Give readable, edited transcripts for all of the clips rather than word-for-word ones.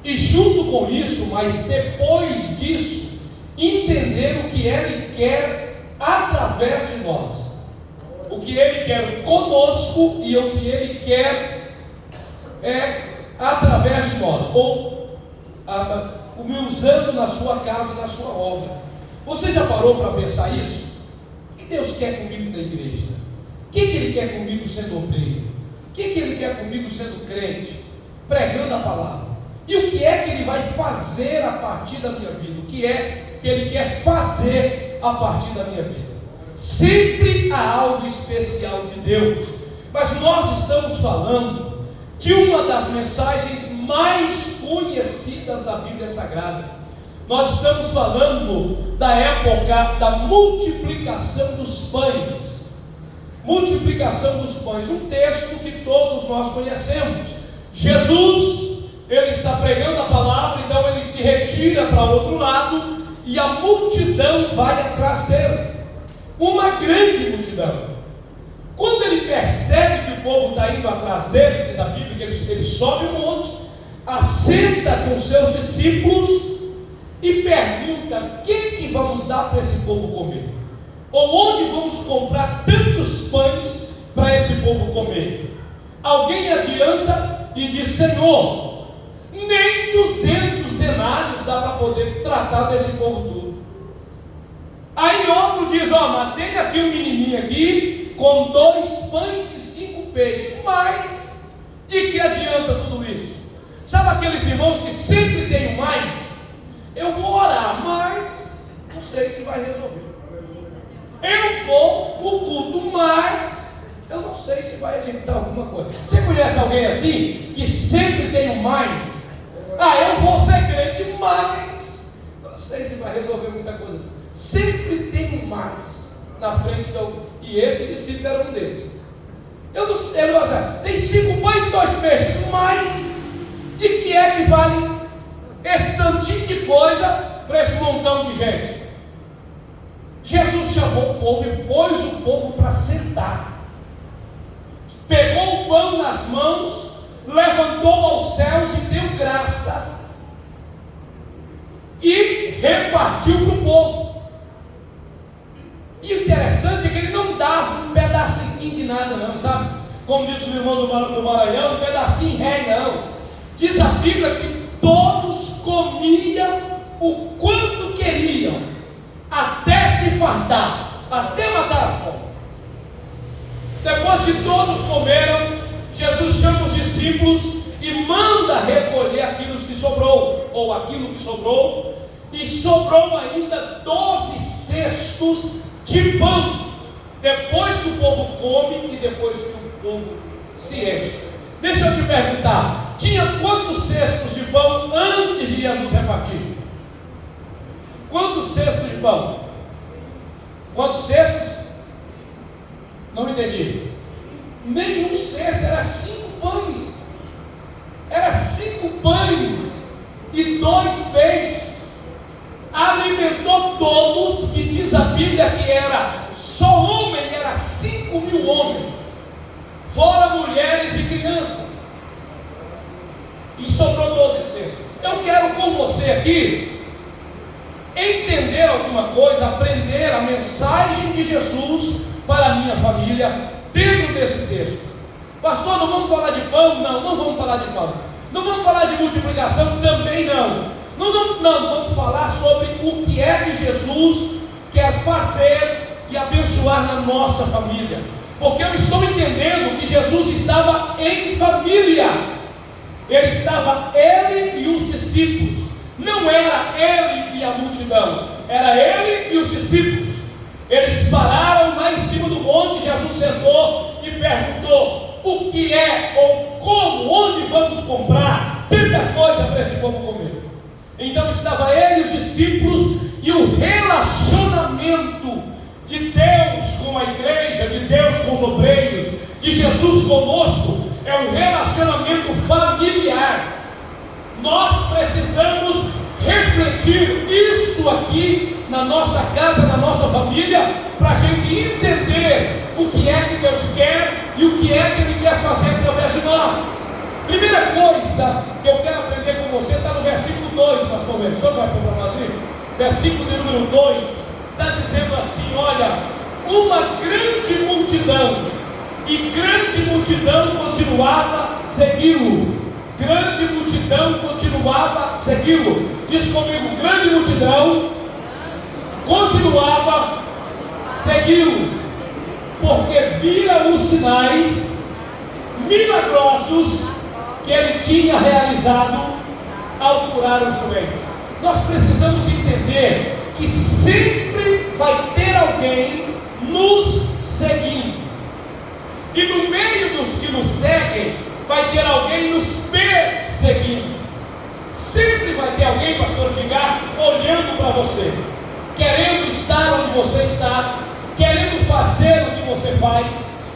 E junto com isso, mas depois disso, entender o que Ele quer através de nós, o que Ele quer conosco e o que Ele quer através de nós, ou me usando na sua casa e na sua obra. Você já parou para pensar isso? O que Deus quer comigo na igreja? O que Ele quer comigo sendo obreiro? O que Ele quer comigo sendo crente, pregando a palavra? E o que é que Ele vai fazer a partir da minha vida? O que é que Ele quer fazer a partir da minha vida? Sempre há algo especial de Deus. Mas nós estamos falando de uma das mensagens mais conhecidas da Bíblia Sagrada. Nós estamos falando da época da multiplicação dos pães. Multiplicação dos pães, um texto que todos nós conhecemos. Jesus, Ele está pregando a palavra, então Ele se retira para o outro lado e a multidão vai atrás dele. Uma grande multidão. Quando Ele percebe que o povo está indo atrás dele, diz a Bíblia que ele sobe um monte, assenta com seus discípulos e pergunta: o que vamos dar para esse povo comer? Ou onde vamos comprar tantos pães para esse povo comer? Alguém adianta e diz: Senhor, nem 200 denários dá para poder tratar desse povo tudo. Aí outro diz: mas tem aqui um menininho aqui com 2 pães e 5 peixes, mas de que adianta tudo isso? Sabe aqueles irmãos que sempre tem mais? Eu vou orar, mas não sei se vai resolver. Eu vou no culto, mas eu não sei se vai adiantar alguma coisa. Você conhece alguém assim, que sempre tem o mais? Eu vou ser crente, mas eu não sei se vai resolver muita coisa. Sempre tem um mais na frente e esse discípulo era um deles. Eu não sei, tem 5 pães e 2 peixes, mas de que é que vale esse tantinho de coisa para esse montão de gente? Jesus chamou o povo e pôs o povo para sentar. Pegou o pão nas mãos, levantou aos céus e deu graças e repartiu para o povo. E o interessante é que Ele não dava um pedacinho de nada não, sabe? Como diz o irmão do Maranhão, um pedacinho ré não. Diz a Bíblia que todos comiam o quanto queriam, até se fartar, até matar a fome. Depois que todos comeram, Jesus chama os discípulos e manda recolher aquilo que sobrou, ou aquilo que sobrou, e sobrou ainda 12 cestos de pão, depois que o povo come e depois que o povo se enche. Deixa eu te perguntar, tinha quantos cestos de pão antes de Jesus repartir? Quantos cestos de pão? Quantos cestos? Não entendi. Nenhum cesto, era 5 pães. Era 5 pães e 2 peixes. Alimentou todos, que diz a Bíblia que era só homem, era 5.000 homens, fora mulheres e crianças. E sobrou 12 cestos. Eu quero com você aqui entender alguma coisa, aprender a mensagem de Jesus para a minha família dentro desse texto. Pastor, não vamos falar de pão? Não vamos falar de pão. Não vamos falar de multiplicação? Também não. Não, vamos falar sobre o que é que Jesus quer fazer e abençoar na nossa família. Porque eu estou entendendo que Jesus estava em família. Ele estava, Ele e os discípulos. Não era Ele e a multidão, era Ele e os discípulos. Eles pararam lá em cima do monte, Jesus sentou e perguntou: o que é, ou como, onde vamos comprar tanta coisa para esse povo comer? Então estava Ele e os discípulos, e o relacionamento de Deus com a igreja, de Deus com os obreiros, de Jesus conosco, é um relacionamento familiar. Nós precisamos refletir isto aqui na nossa casa, na nossa família, para a gente entender o que é que Deus quer e o que é que Ele quer fazer através de nós. Primeira coisa que eu quero aprender com você está 2, pastor Mendes, o senhor vai pôr para nós aí? Versículo de número 2, está dizendo assim: olha, uma grande multidão, e grande multidão continuava a segui-lo. Grande multidão continuava a segui-lo. Diz comigo: grande multidão continuava a segui-lo, porque vira os sinais milagrosos que ele tinha realizado ao curar os doentes. Nós precisamos entender que sempre vai ter alguém nos seguindo, e no meio dos que nos seguem vai ter alguém nos perseguindo. Sempre vai ter alguém, pastor Edgar, olhando para você, querendo estar onde você está, querendo fazer o que você faz,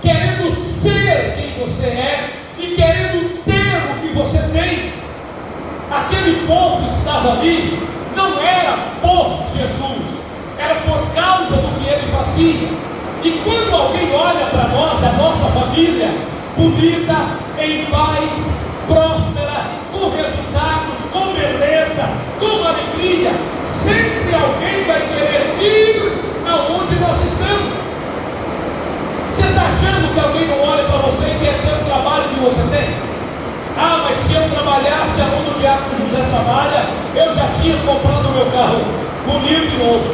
querendo ser quem você é e querendo ter o que você tem. Aquele povo estava ali, não era por Jesus, era por causa do que ele fazia. E quando alguém olha para nós, a nossa família, bonita, em paz, próspera, com resultados, com beleza, com alegria, sempre alguém vai querer ir aonde nós estamos. Você está achando que alguém não olha para você e quer ter o trabalho que você tem? Ah, mas se eu trabalhasse aonde o Diácono José trabalha, eu já tinha comprado o meu carro bonito de novo.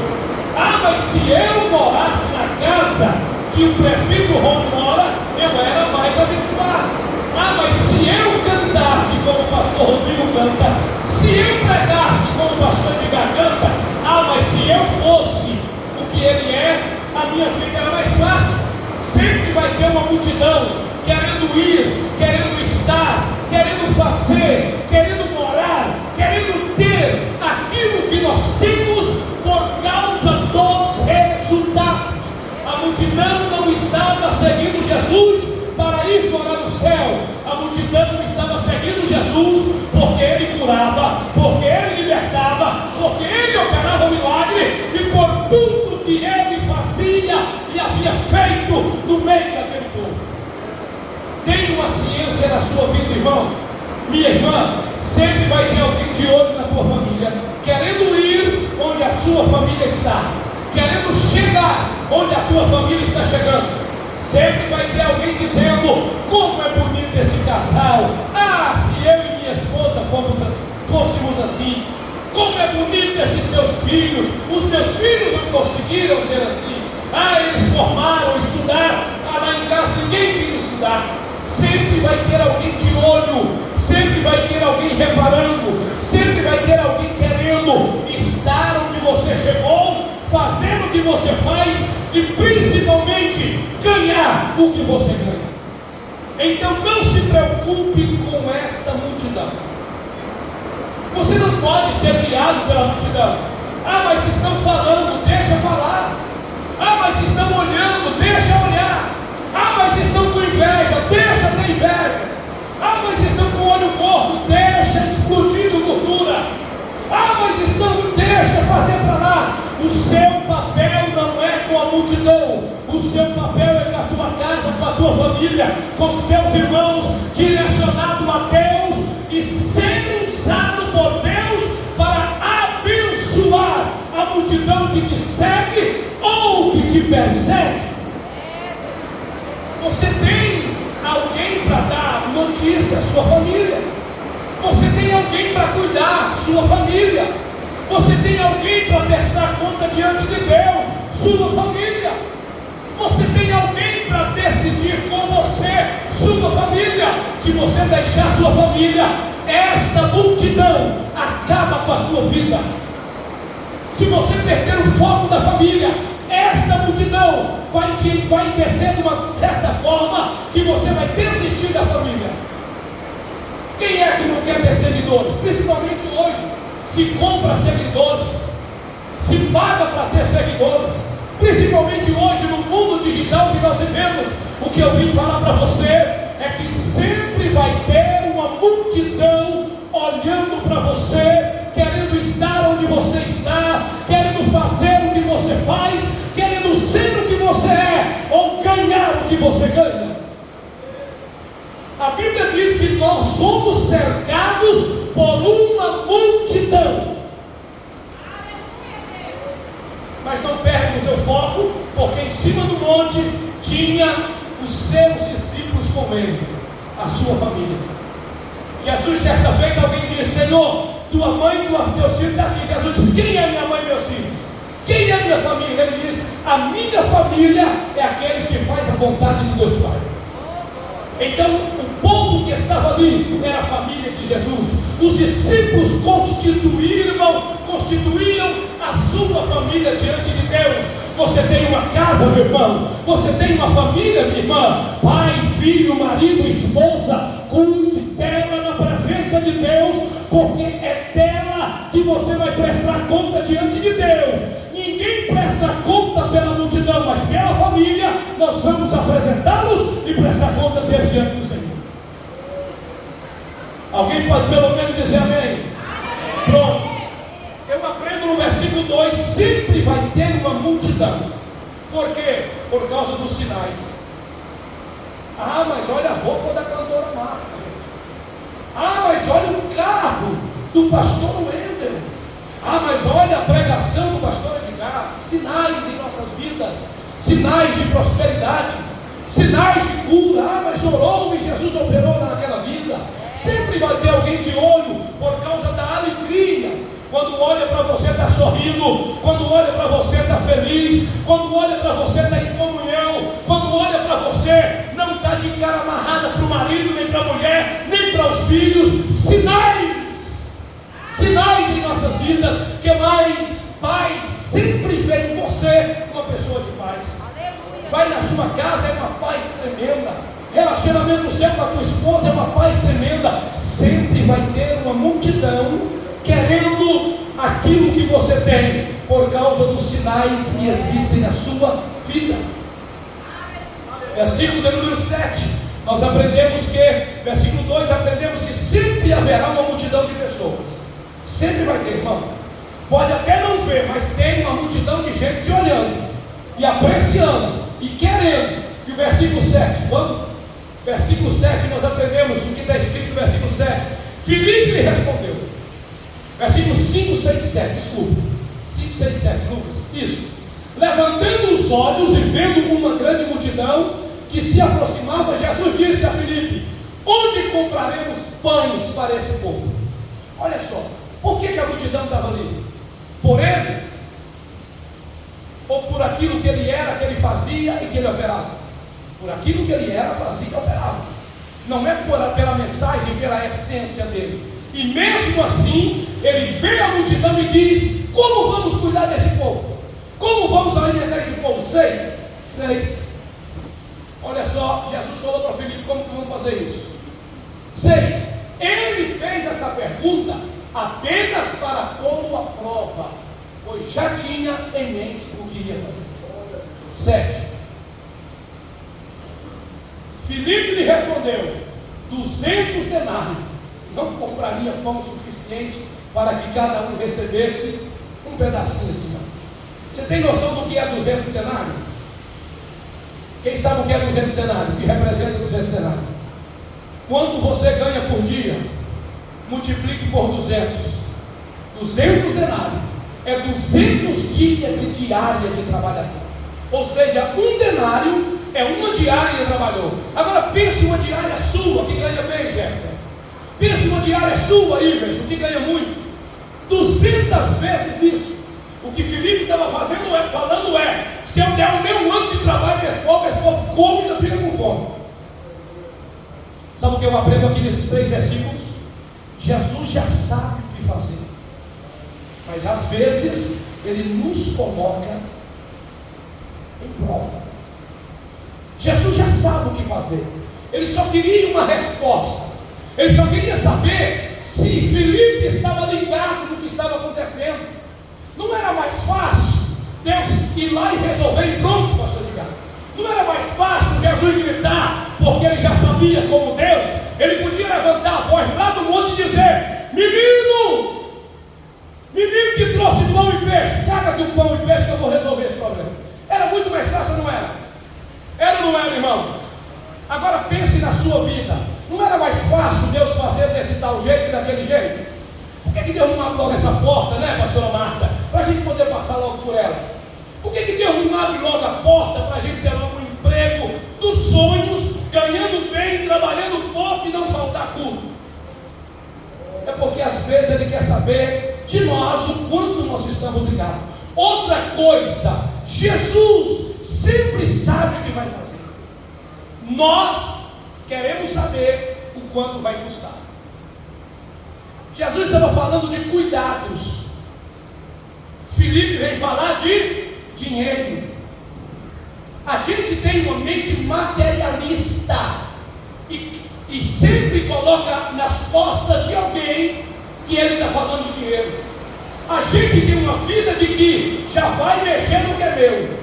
Ah, mas se eu morasse na casa que o presbítero Rony mora, eu era mais abençoado. Ah, mas se eu cantasse como o pastor Rodrigo canta, se eu pregasse como o pastor Edgar canta, ah, mas se eu fosse o que ele é, a minha vida era mais fácil. Sempre vai ter uma multidão querendo ir, querendo estar, querendo fazer, querendo morar, querendo ter aquilo que nós temos por causa dos resultados. A multidão não estava seguindo Jesus para ir morar no céu. A multidão estava seguindo Jesus porque ele curava, porque ele libertava, porque ele operava o milagre e por tudo que ele fazia e havia feito no meio daquele povo. Tenha uma ciência na sua vida, irmão. Minha irmã, sempre vai ter alguém de olho na tua família, querendo ir onde a sua família está, querendo chegar onde a tua família está chegando. Sempre vai ter alguém dizendo: como é bonito esse casal. Ah, se eu e minha esposa fôssemos assim. Como é bonito esses seus filhos. Os meus filhos não conseguiram ser assim. Ah, eles formaram, estudaram. Ah, lá em casa ninguém quis estudar. Sempre vai ter alguém de olho, sempre vai ter alguém reparando, sempre vai ter alguém querendo estar onde você chegou, fazer o que você faz e principalmente ganhar o que você ganha. Então não se preocupe com esta multidão. Você não pode ser guiado pela multidão. Ah, mas estão falando, deixa falar. Ah, mas estão olhando, deixa olhar. Ah, mas estão com inveja, deixa ter inveja. Ah, mas estão com o olho gordo, deixa explodindo gordura. Ah, mas deixa fazer para lá. O seu papel não é com a multidão. O seu papel é com a tua casa, com a tua família, com os teus irmãos, direcionado a Deus e ser usado por Deus para abençoar a multidão que te segue ou que te persegue. Você tem alguém para dar notícia à sua família. Você tem alguém para cuidar, sua família. Você tem alguém para prestar conta diante de Deus, sua família. Você tem alguém para decidir com você, sua família. Se você deixar sua família, esta multidão acaba com a sua vida. Se você perder o foco da família, esta multidão vai descer de uma certa forma que você vai desistir da família. Quem é que não quer ter seguidores? Principalmente hoje, se compra seguidores, se paga para ter seguidores. Principalmente hoje no mundo digital que nós vivemos. O que eu vim falar para você é que sempre vai ter uma multidão olhando para você, querendo estar onde você está, querendo fazer o que você faz, querendo ser o que você é, ou ganhar o que você ganha. A Bíblia diz que nós somos cercados por uma multidão. ele, a sua família. Jesus, certa vez, alguém disse: Senhor, tua mãe e teus filhos estão aqui. Jesus disse: quem é minha mãe e meus filhos? Quem é minha família? Ele disse: a minha família é aqueles que fazem a vontade de Deus Pai. Então, o povo que estava ali era a família de Jesus. Os discípulos constituíam a sua família diante de Deus. Você tem uma casa, meu irmão. Você tem uma família, minha irmã. Pai, filho, marido, esposa. Cuide dela na presença de Deus, porque é dela que você vai prestar conta diante de Deus. Ninguém presta conta pela multidão, mas pela família nós vamos apresentá-los e prestar conta deles diante do Senhor. Alguém pode pelo menos dizer amém? Pronto. Eu aprendo no versículo 2, sempre vai ter uma multidão. Por quê? Por causa dos sinais. Ah, mas olha a roupa da cantora Marta. Ah, mas olha o carro do pastor Wendel. Ah, mas olha a pregação do pastor Edgar. Sinais em nossas vidas, sinais de prosperidade, sinais de cura. Ah, mas orou e Jesus operou naquela vida. Sempre vai ter alguém de olho por causa da alegria. Quando olha para você está sorrindo, quando olha para você está feliz, quando olha para você está em comunhão, quando olha para você não está de cara amarrada para o marido, nem para a mulher, nem para os filhos. Sinais, sinais em nossas vidas. Que mais? Paz sempre vê em você uma pessoa de paz. Vai na sua casa, é uma paz tremenda. Relacionamento seu com a tua esposa é uma paz tremenda. Sempre vai ter uma multidão querendo aquilo que você tem, por causa dos sinais que existem na sua vida. Versículo de número 7, nós aprendemos que, versículo 2, aprendemos que sempre haverá uma multidão de pessoas. Sempre vai ter, irmão. Pode até não ver, mas tem uma multidão de gente te olhando, e apreciando, e querendo. E o versículo 7, vamos? Versículo 7, nós aprendemos o que está escrito no versículo 7. Filipe lhe respondeu. Versículo 5, 6, 7, desculpa. 5, 6, 7, Lucas. Isso. Levantando os olhos e vendo uma grande multidão que se aproximava, Jesus disse a Filipe: onde compraremos pães para esse povo? Olha só, por que a multidão estava ali? Por ele? Ou por aquilo que ele era, que ele fazia e que ele operava? Por aquilo que ele era, fazia e operava. Não é pela mensagem, pela essência dele. E mesmo assim, ele vê a multidão e diz: como vamos cuidar desse povo? Como vamos alimentar esse povo? 6. Olha só, Jesus falou para Filipe como que vamos fazer isso. 6. Ele fez essa pergunta apenas para pô-lo à prova, pois já tinha em mente o que iria fazer. 7. Filipe lhe respondeu: 200 denários não compraria pão suficiente para que cada um recebesse um pedacinho assim. Você tem noção do que é 200 denários? Quem sabe o que é 200 denários? O que representa 200 denários? Quanto você ganha por dia? Multiplique por 200. 200 denários é 200 dias de diária de trabalhador. Ou seja, um denário é uma diária de trabalhador. Agora pense uma diária sua que ganha bem, Jefferson. Pense uma diária sua, Iverson, que ganha muito. 200 vezes isso. O que Filipe estava falando é: se eu der o meu ano de trabalho para esse povo come e ainda fica com fome. Sabe o que eu aprendo aqui nesses 3 versículos? Jesus já sabe o que fazer, mas às vezes ele nos coloca em prova. Jesus já sabe o que fazer. Ele só queria uma resposta. Ele só queria saber se Filipe estava ligado no que estava acontecendo. Não era mais fácil Deus ir lá e resolver e pronto, pastor Edgar? Não era mais fácil Jesus gritar, porque ele já sabia como Deus? Ele podia levantar a voz lá do monte e dizer: menino que trouxe pão e peixe, traga aqui o pão e peixe que eu vou resolver esse problema. Era muito mais fácil, não era? Era ou não era, irmão? Agora pense na sua vida. Não era mais fácil Deus fazer desse tal jeito e daquele jeito? Por que Deus não abre logo essa porta, né, pastora Marta? Para a gente poder passar logo por ela. Por que Deus não abre logo a porta para a gente ter logo um emprego dos sonhos, ganhando bem, trabalhando? trabalhando pouco e não faltar culto? É porque às vezes Ele quer saber de nós o quanto nós estamos ligados. Outra coisa, Jesus sempre sabe o que vai fazer. Nós queremos saber o quanto vai custar. Jesus estava falando de cuidados. Filipe vem falar de dinheiro. A gente tem uma mente materialista e sempre coloca nas costas de alguém que ele está falando de dinheiro. A gente tem uma vida de que já vai mexer no que é meu,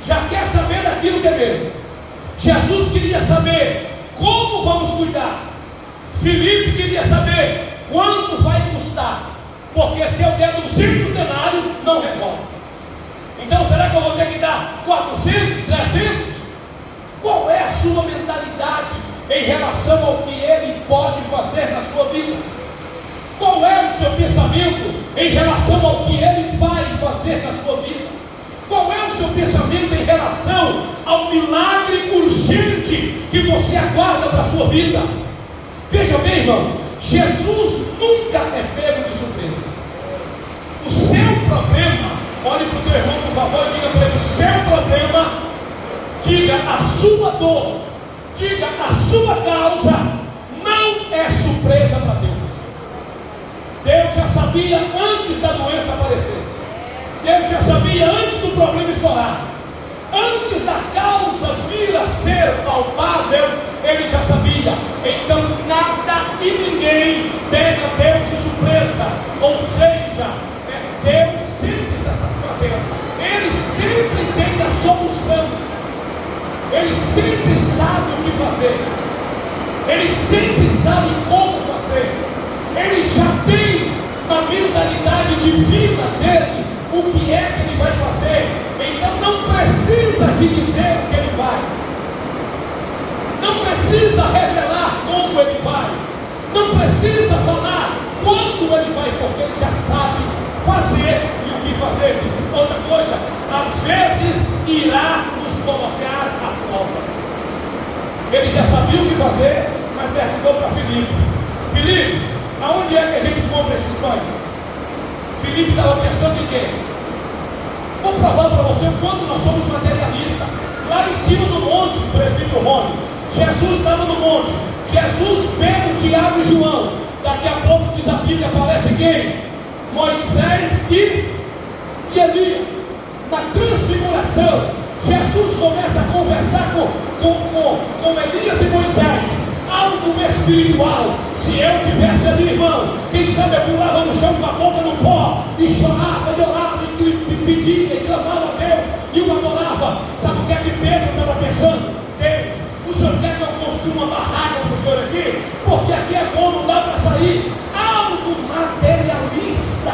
já quer saber daquilo que é meu. Jesus queria saber como vamos cuidar. Filipe queria saber quanto vai custar, porque se eu der 200 denários, não resolve. Então será que eu vou ter que dar 400, 300? Qual é a sua mentalidade em relação ao que Ele pode fazer na sua vida? Qual é o seu pensamento em relação ao que Ele vai fazer na sua vida? Qual é o seu pensamento em relação ao milagre urgente que você aguarda para a sua vida? Veja bem, irmãos, Jesus nunca é pego de surpresa. O seu problema, olhe para o teu irmão, por favor, e diga para ele: o seu problema, diga a sua dor, diga a sua causa, não é surpresa para Deus. Deus já sabia antes da doença aparecer. Deus já sabia antes do problema estourar. Antes da causa vir a ser palpável, Ele já sabia. Então nada e ninguém pega Deus de surpresa. Ou seja, Deus sempre está fazendo. Ele sempre tem a solução. Ele sempre sabe o que fazer. Ele sempre sabe como fazer. Ele já tem na mentalidade divina dele o que é que Ele vai fazer. Então não precisa te dizer o que Ele vai. Não precisa revelar como Ele vai. Não precisa falar quando Ele vai, porque Ele já sabe fazer e o que fazer. Outra coisa, às vezes irá nos colocar à prova. Ele já sabia o que fazer, mas perguntou para Filipe: Filipe, aonde é que a gente compra esses pães? Filipe estava pensando em quê? Vou provar para você o quanto nós somos materialistas. Lá em cima do monte, o presbítero Rony, Jesus estava no monte. Jesus pega o Tiago e João. Daqui a pouco diz a Bíblia, aparece quem? Moisés e Elias. Na transfiguração, Jesus começa a conversar com Elias e Moisés. Algo espiritual. Se eu tivesse ali, irmão, quem sabe eu pulava no chão com a boca no pó e chorava, e orava, e pedia, e clamava a Deus, e o adorava. Sabe o que é que Pedro estava pensando? Deus, o Senhor quer que eu construa uma barraca para o Senhor aqui? Porque aqui é bom, não dá para sair. Algo materialista.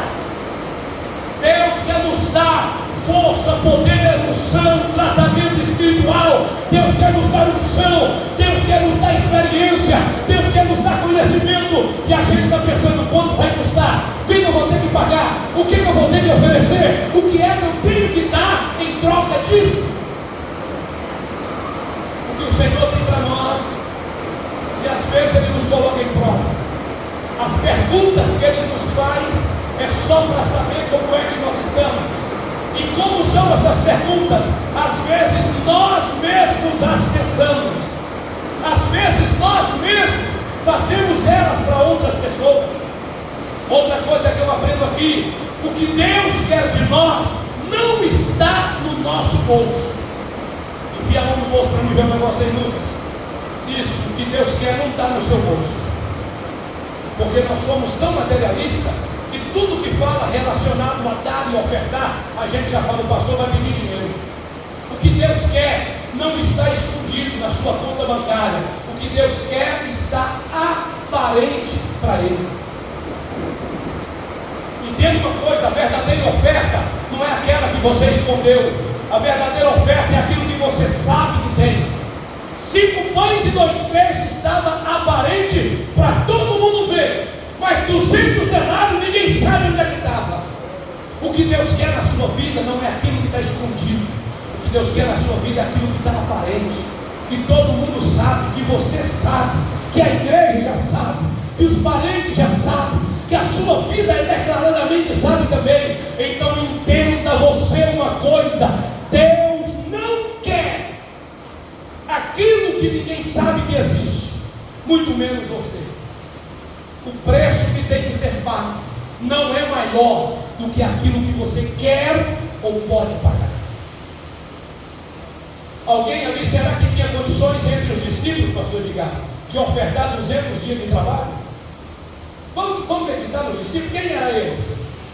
Deus quer nos dar força, poder, unção, tratamento espiritual. Deus quer nos dar unção. Deus quer nos dar experiência. Deus quer nos dar conhecimento. E a gente está pensando quanto vai custar, o que eu vou ter que pagar, o que eu vou ter que oferecer, o que é que eu tenho que dar em troca disso. O que o Senhor tem para nós, e às vezes Ele nos coloca em prova. As perguntas que Ele nos faz é só para saber como é que nós estamos. E como são essas perguntas? Às vezes nós mesmos as pensamos. Às vezes nós mesmos fazemos elas para outras pessoas. Outra coisa que eu aprendo aqui: o que Deus quer de nós não está no nosso bolso. Enfia a mão no bolso para me ver um negócio aí, Lucas. Isso, o que Deus quer não está no seu bolso. Porque nós somos tão materialistas que tudo que fala relacionado a dar e ofertar, a gente já fala: o pastor vai pedir dinheiro. O que Deus quer não está escondido na sua conta bancária. O que Deus quer está aparente para Ele. Entenda uma coisa: a verdadeira oferta não é aquela que você escondeu. A verdadeira oferta é aquilo que você sabe que tem. 5 pães e 2 peixes estava aparente para todo mundo ver. Mas 200 denários ninguém sabe onde é que estava. O que Deus quer na sua vida não é aquilo que está escondido. O que Deus quer na sua vida é aquilo que está aparente. que todo mundo sabe, que você sabe, que a igreja já sabe, que os parentes já sabem, que a sua vida é declaradamente sabe também. Então entenda você uma coisa: Deus não quer aquilo que ninguém sabe que existe, muito menos você. O preço que tem que ser pago não é maior do que aquilo que você quer ou pode pagar. Alguém ali, será que tinha condições entre os discípulos, pastor Edgar, de ofertar 200 dias de trabalho? Vamos meditar nos discípulos. Quem eram eles?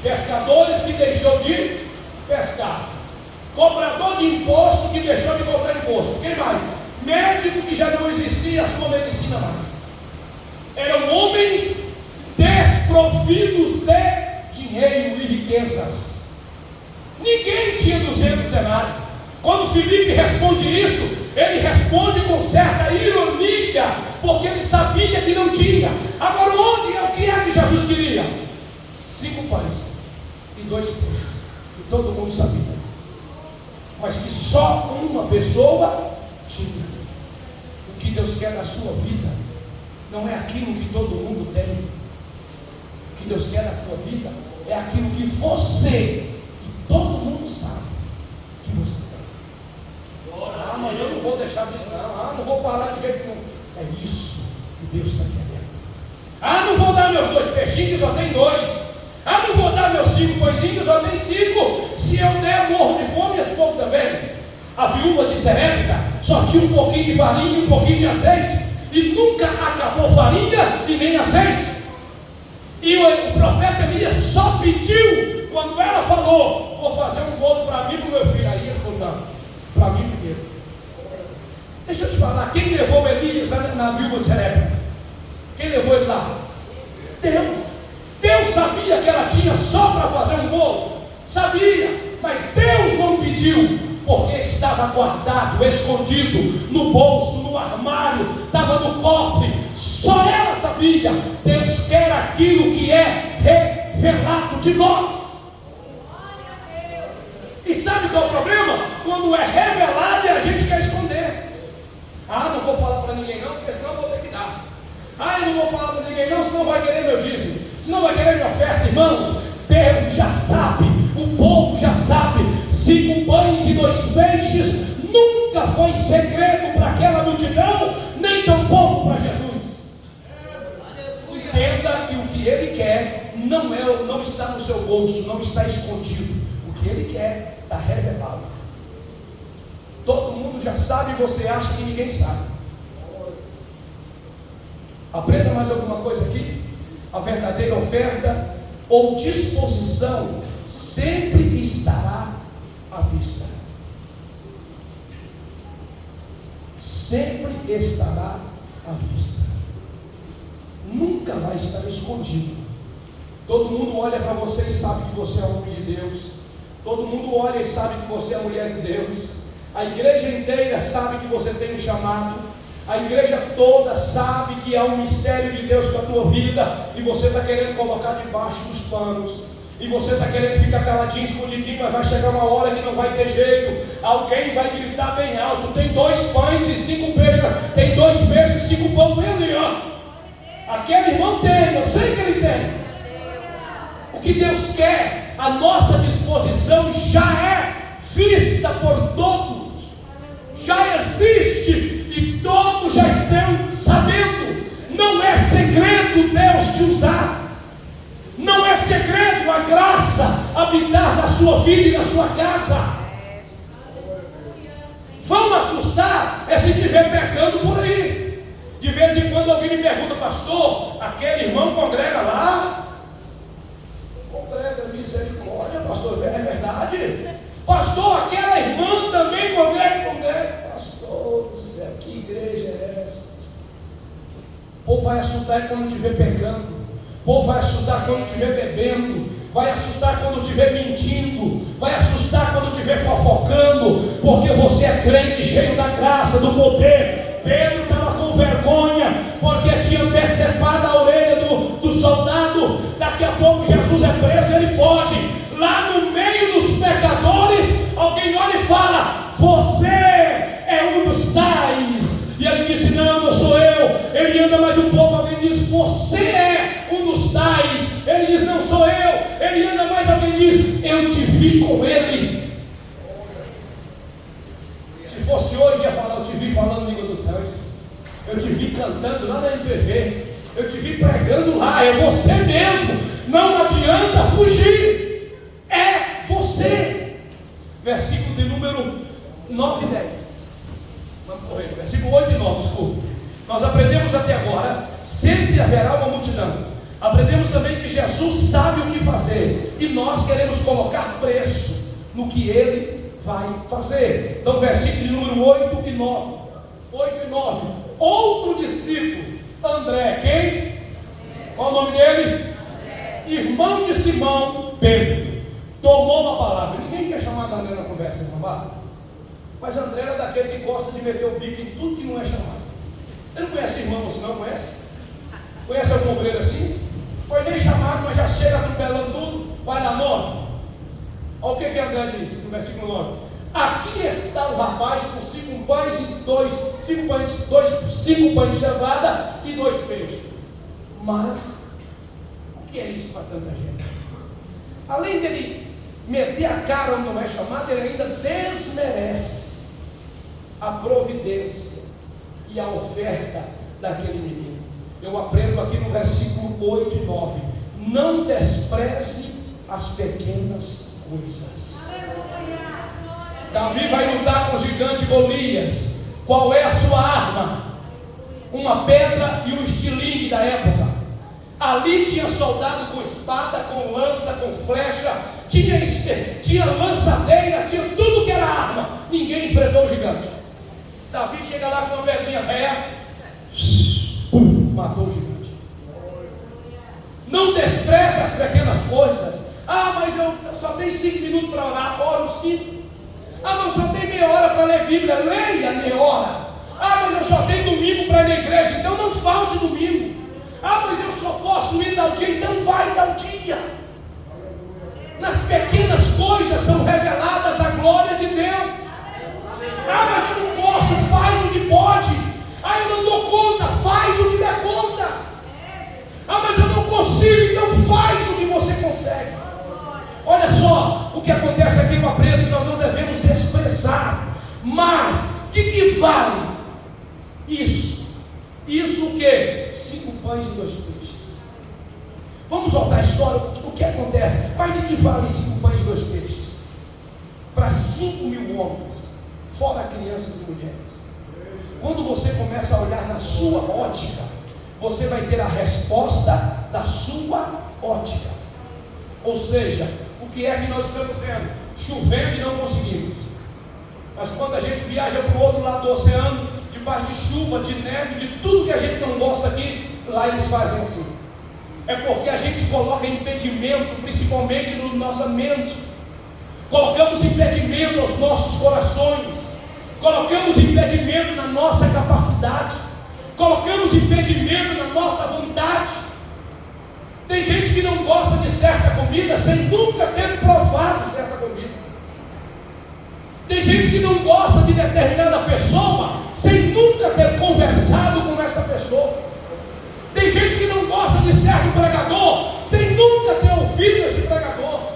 Pescadores que deixou de pescar, cobrador de imposto que deixou de cobrar imposto. Quem mais? Médico que já não existia a sua medicina mais. Eram homens desprovidos de dinheiro e riquezas. Ninguém tinha 200 denários. Quando Filipe responde isso, ele responde com certa ironia, porque ele sabia que não tinha. Agora, o que é que Jesus queria? 5 pães e 2 peixes, que todo mundo sabia, mas que só uma pessoa tinha. O que Deus quer na sua vida não é aquilo que todo mundo tem. O que Deus quer na sua vida é aquilo que você e todo mundo sabe que você tem. Ah, mas eu não vou deixar disso não. Ah, não vou parar de jeito nenhum. É isso que Deus está querendo. Ah, não vou dar meus 2 peixinhos, só tem 2. Ah, não vou dar meus 5 pãezinhos, só tem 5. Se eu der, morro de fome, esse povo também. A viúva de Serepta só tinha um pouquinho de farinha e um pouquinho de azeite, e nunca acabou farinha e nem azeite. E o profeta Elias só pediu quando ela falou: vou fazer um bolo para mim e para o meu filho. Aí ele falou: não, para mim primeiro. Deixa eu te falar, quem levou Elias na viúva de Serepta? Quem levou ele lá? Deus. Deus sabia que ela tinha só para fazer um bolo, sabia, mas Deus não pediu, porque estava guardado, escondido, no bolso, no armário, estava no cofre. Só ela sabia. Deus quer aquilo que é revelado de nós. E sabe qual é o problema? Quando é revelado e a gente quer esconder. Ah, não vou falar para ninguém não, porque senão eu vou ter que dar. Ah, eu não vou falar para ninguém não, senão vai querer meu dízimo, senão vai querer minha oferta. Irmãos, Deus já sabe, o povo já sabe. 5 pães e 2 peixes nunca foi segredo para aquela multidão, nem tampouco para Jesus. Entenda que o que Ele quer não está no seu bolso, não está escondido. O que Ele quer está revelado. Todo mundo já sabe e você acha que ninguém sabe. Aprenda mais alguma coisa aqui. A verdadeira oferta ou disposição sempre estará à vista. Sempre estará à vista. Nunca vai estar escondido. Todo mundo olha para você e sabe que você é homem de Deus. Todo mundo olha e sabe que você é mulher de Deus. A igreja inteira sabe que você tem um chamado. A igreja toda sabe que é um mistério de Deus com a tua vida, e você está querendo colocar debaixo dos panos, e você está querendo ficar caladinho, escondidinho, mas vai chegar uma hora que não vai ter jeito. Alguém vai gritar bem alto: tem 2 pães e 5 peixes, tem 2 peixes e 5 pães ali, ó. Aquele irmão tem, eu sei que ele tem. O que Deus quer, a nossa disposição já é vista por todos, já existe e todos já estão sabendo. Não é segredo Deus te usar, não é segredo a graça habitar na sua vida e na sua casa. Vão assustar é se estiver pecando por aí. De vez em quando alguém me pergunta: pastor, aquele irmão congrega lá? Congrega, misericórdia, pastor, é verdade? Pastor, aquela irmã também congrega. Pastor, que igreja é essa? O povo vai assustar quando estiver pecando. O povo vai assustar quando estiver bebendo. Vai assustar quando estiver mentindo. Vai assustar quando estiver fofocando. Porque você é crente, cheio da graça, do poder. Pedro estava com vergonha, porque tinha decepado a orelha do soldado. Daqui a pouco Jesus é preso, ele foge. Lá no meio dos pecadores, alguém olha e fala: você é um dos tais Ele diz: não sou eu. Ele anda mais, alguém diz: eu te vi com ele. Se fosse hoje, ia falar: eu te vi falando língua dos anjos, eu te vi cantando lá na MPV, eu te vi pregando lá. É você mesmo, não adianta fugir, é você. Versículo de número 9 e 10. Vamos correr, versículo 8 e 9, desculpa. Nós aprendemos até agora, sempre haverá uma multidão. Aprendemos também que Jesus sabe o que fazer, e nós queremos colocar preço no que Ele vai fazer. Então, versículo de número 8 e 9. 8 e 9. Outro discípulo, André, quem? Qual o nome dele? Irmão de Simão, Pedro, tomou uma palavra. Ninguém quer chamar de André na conversa, não vai? Mas André era daquele que gosta de meter o bico em tudo que não é chamado. Ele não conhece irmão, você não conhece? Conhece algum obreiro assim? Foi nem chamado, mas já chega atropelando tudo. Vai dar 9. Olha o que André diz no versículo 9. Aqui está o rapaz com 5 pães e 5 pães de cevada e 2 peixes. Mas o que é isso para tanta gente? Além dele meter a cara onde não é chamado, ele ainda desmerece a providência e a oferta daquele menino. Eu aprendo aqui no versículo 8 e 9: não despreze as pequenas coisas. Davi vai lutar com o gigante Golias. Qual é a sua arma? Uma pedra e um estilingue da época. Ali tinha soldado com espada, com lança, com flecha, tinha lançadeira, tinha tudo que era arma. Ninguém enfrentou o gigante. Davi chega lá com uma pedrinha ré, matou o gigante. Não despreze as pequenas coisas. Ah, mas eu só tenho 5 minutos para orar. Oro 5. Ah, mas eu só tenho meia hora para ler Bíblia. Leia meia hora. Ah, mas eu só tenho domingo para ir na igreja. Então não falte domingo. Ah, mas eu só posso ir tal dia. Então vai tal dia. Nas pequenas coisas são reveladas a glória de Deus. Ah, mas eu não posso. Faz o que pode. Ah, eu não dou conta. Faz o que der conta. Ah, mas eu não consigo. Então faz o que você consegue. Olha só o que acontece aqui com a preta, que nós não devemos desprezar. Mas de que vale isso? Isso o que? 5 pães e 2 peixes. Vamos voltar à história. O que acontece? Mas de que vale 5 pães e 2 peixes? Para 5.000 homens, fora crianças e mulheres. Quando você começa a olhar na sua ótica, você vai ter a resposta da sua ótica. Ou seja, o que é que nós estamos vendo? Chovendo e não conseguimos. Mas quando a gente viaja para o outro lado do oceano, debaixo de chuva, de neve, de tudo que a gente não gosta aqui, lá eles fazem assim. É porque a gente coloca impedimento, principalmente na nossa mente. Colocamos impedimento aos nossos corações. Colocamos impedimento na nossa capacidade. Colocamos impedimento na nossa vontade. Tem gente que não gosta de certa comida sem nunca ter provado certa comida. Tem gente que não gosta de determinada pessoa sem nunca ter conversado com essa pessoa. Tem gente que não gosta de certo pregador sem nunca ter ouvido esse pregador.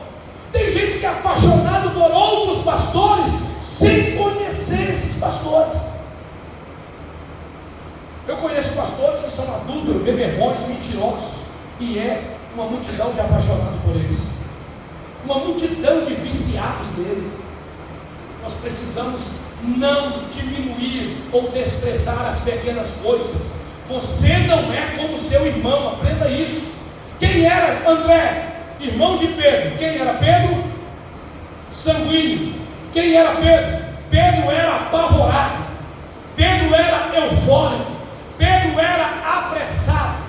Tem gente que é apaixonado por outros pastores sem conhecer esses pastores. Eu conheço pastores que são adúlteros, beberrões, mentirosos. E é uma multidão de apaixonados por eles, uma multidão de viciados deles. Nós precisamos não diminuir ou desprezar as pequenas coisas. Você não é como seu irmão, aprenda isso. Quem era André? Irmão de Pedro. Quem era Pedro? Sanguíneo. Quem era Pedro? Pedro era apavorado. Pedro era eufórico. Pedro era apressado.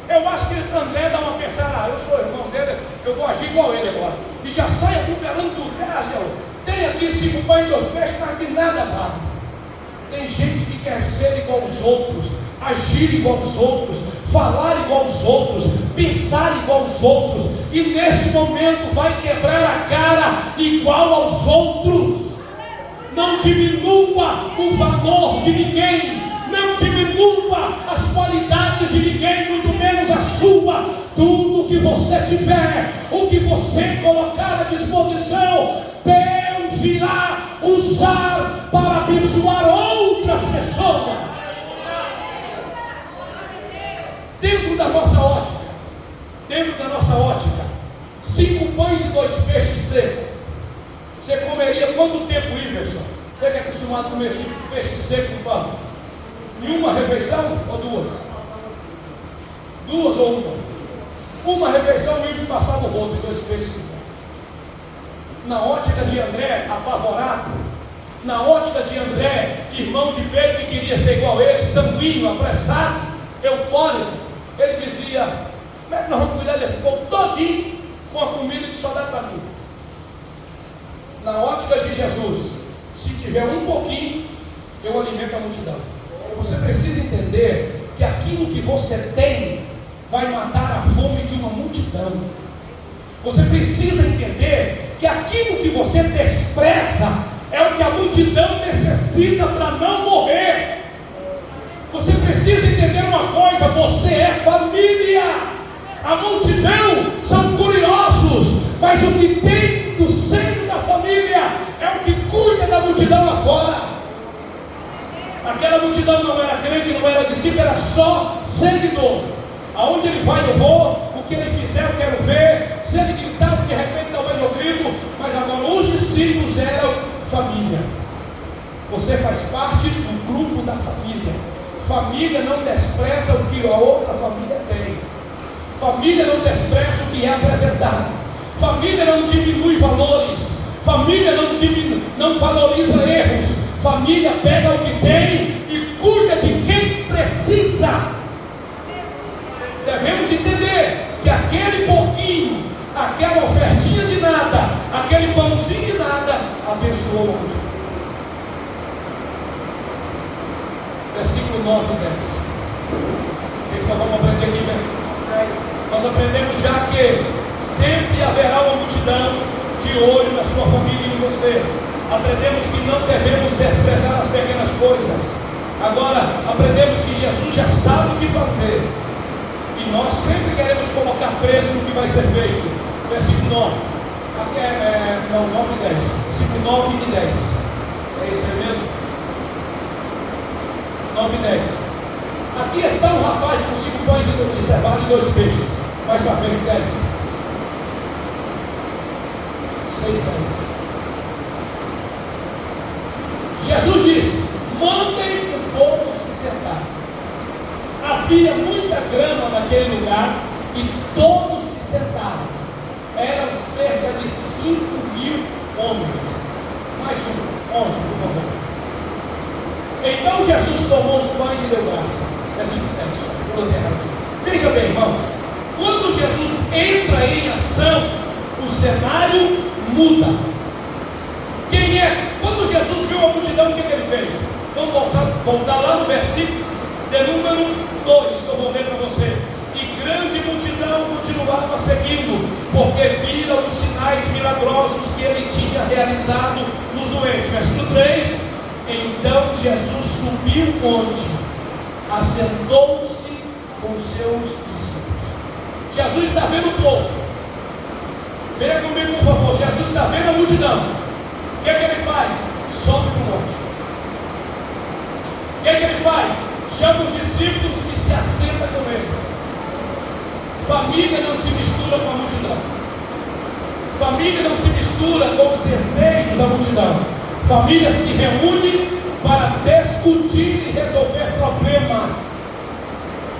Eu acho que André dá uma pensada: eu sou irmão dele, eu vou agir igual ele agora. E já sai atropelando tudo. Tem aqui 5 pães e 2 peixes, mas de nada vale. Tem gente que quer ser igual aos outros, agir igual aos outros, falar igual aos outros, pensar igual aos outros, e nesse momento vai quebrar a cara igual aos outros. Não diminua o valor de ninguém, não diminua as qualidades de ninguém, muito menos a sua. Tudo que você tiver, o que você colocar à disposição, Deus irá usar para abençoar outras pessoas. Dentro da nossa ótica, 5 pães e 2 peixes secos. Você comeria quanto tempo, Iverson? Você que é acostumado a comer peixe seco com pão? Em uma refeição ou 2? 2 ou 1? Uma refeição, o Iverson passava o rodo e 2 peixes. Na ótica de André, apavorado, na ótica de André, irmão de Pedro, que queria ser igual a ele, sanguíneo, apressado, eufórico, ele dizia: como é que nós vamos cuidar desse povo todinho com a comida que só dá para mim? Na ótica de Jesus, se tiver um pouquinho, eu alimento a multidão. Você precisa entender que aquilo que você tem vai matar a fome de uma multidão. Você precisa entender que aquilo que você despreza é o que a multidão necessita para não morrer. Você precisa entender uma coisa: você é família. A multidão são curiosos, mas o que tem do seio da família é o que cuida da multidão lá fora. Aquela multidão não era crente, não era discípulo, era só seguidor. Aonde ele vai eu vou, o que ele fizer eu quero ver. Se ele gritar, de repente talvez eu grito. Mas agora os discípulos eram família. Você faz parte do grupo da família. Família não despreza o que a outra família tem. Família não despreza o que é apresentado. Família não diminui valores. Família não valoriza erros. Família pega o que tem e cuida de quem precisa. Devemos entender que aquele pouquinho, aquela ofertinha de nada, aquele pãozinho de nada, abençoou a multidão. Versículo 9 e 10. Então vamos aprender aqui, versículo 10. Nós aprendemos já que sempre haverá uma multidão de olho na sua família e em você. Aprendemos que não devemos desprezar as pequenas coisas. Agora aprendemos que Jesus já sabe o que fazer. E nós sempre queremos colocar preço no que vai ser feito. Versículo 9. Aqui não, 9 e 10. Versículo 9 e 10. É isso aí mesmo? 9 e 10. Aqui está um rapaz com 5 pães de cevada e 2 peixes. Mais para frente, 10. 6, 10. Jesus disse: mandem o povo se sentar. Havia muita grama naquele lugar e todos se sentaram. Eram cerca de 5.000 homens. Mais 11, por favor. Então Jesus tomou os pães e deu graça. Versículo 10. Veja bem, irmãos. Quando Jesus entra em ação, o cenário muda. Quem é? Quando Jesus viu a multidão, o que ele fez? Vamos voltar lá no versículo de número 2, que eu vou ler para você. E grande multidão continuava seguindo, porque viram os sinais milagrosos que ele tinha realizado nos doentes. Versículo 3. Então Jesus subiu o monte, assentou-se com seus discípulos. Jesus está vendo o povo. Venha comigo, por favor. Jesus está vendo a multidão. O que é que ele faz? Sobe para o monte. O que é que ele faz? Chama os discípulos e se assenta com eles. Família não se mistura com a multidão. Família não se mistura com os desejos da multidão. Família se reúne para discutir e resolver problemas.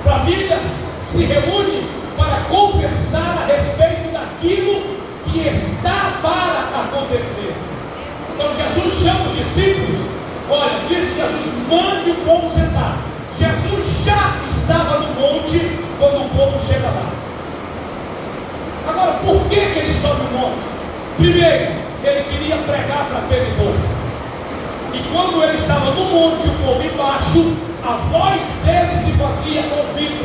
Família se reúne para conversar a respeito daquilo que está para acontecer. Então Jesus chama os discípulos. Olha, diz Jesus: mande o povo sentar. Jesus já estava no monte quando o povo chega lá. Agora, por que ele sobe o monte? Primeiro, ele queria pregar para aquele povo. E quando ele estava no monte, o povo embaixo, a voz dele se fazia ouvida.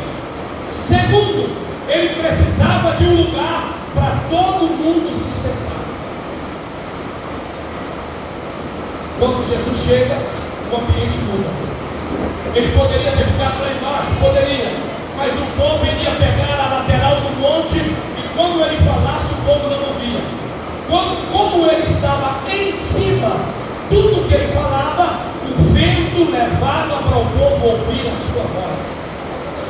Segundo, ele precisava de um lugar para todo mundo se sentar. Quando Jesus chega, o ambiente muda. Ele poderia ter ficado lá embaixo, poderia, mas o povo iria pegar a lateral do monte estava em cima. Tudo que ele falava, o vento levava para o povo ouvir a sua voz.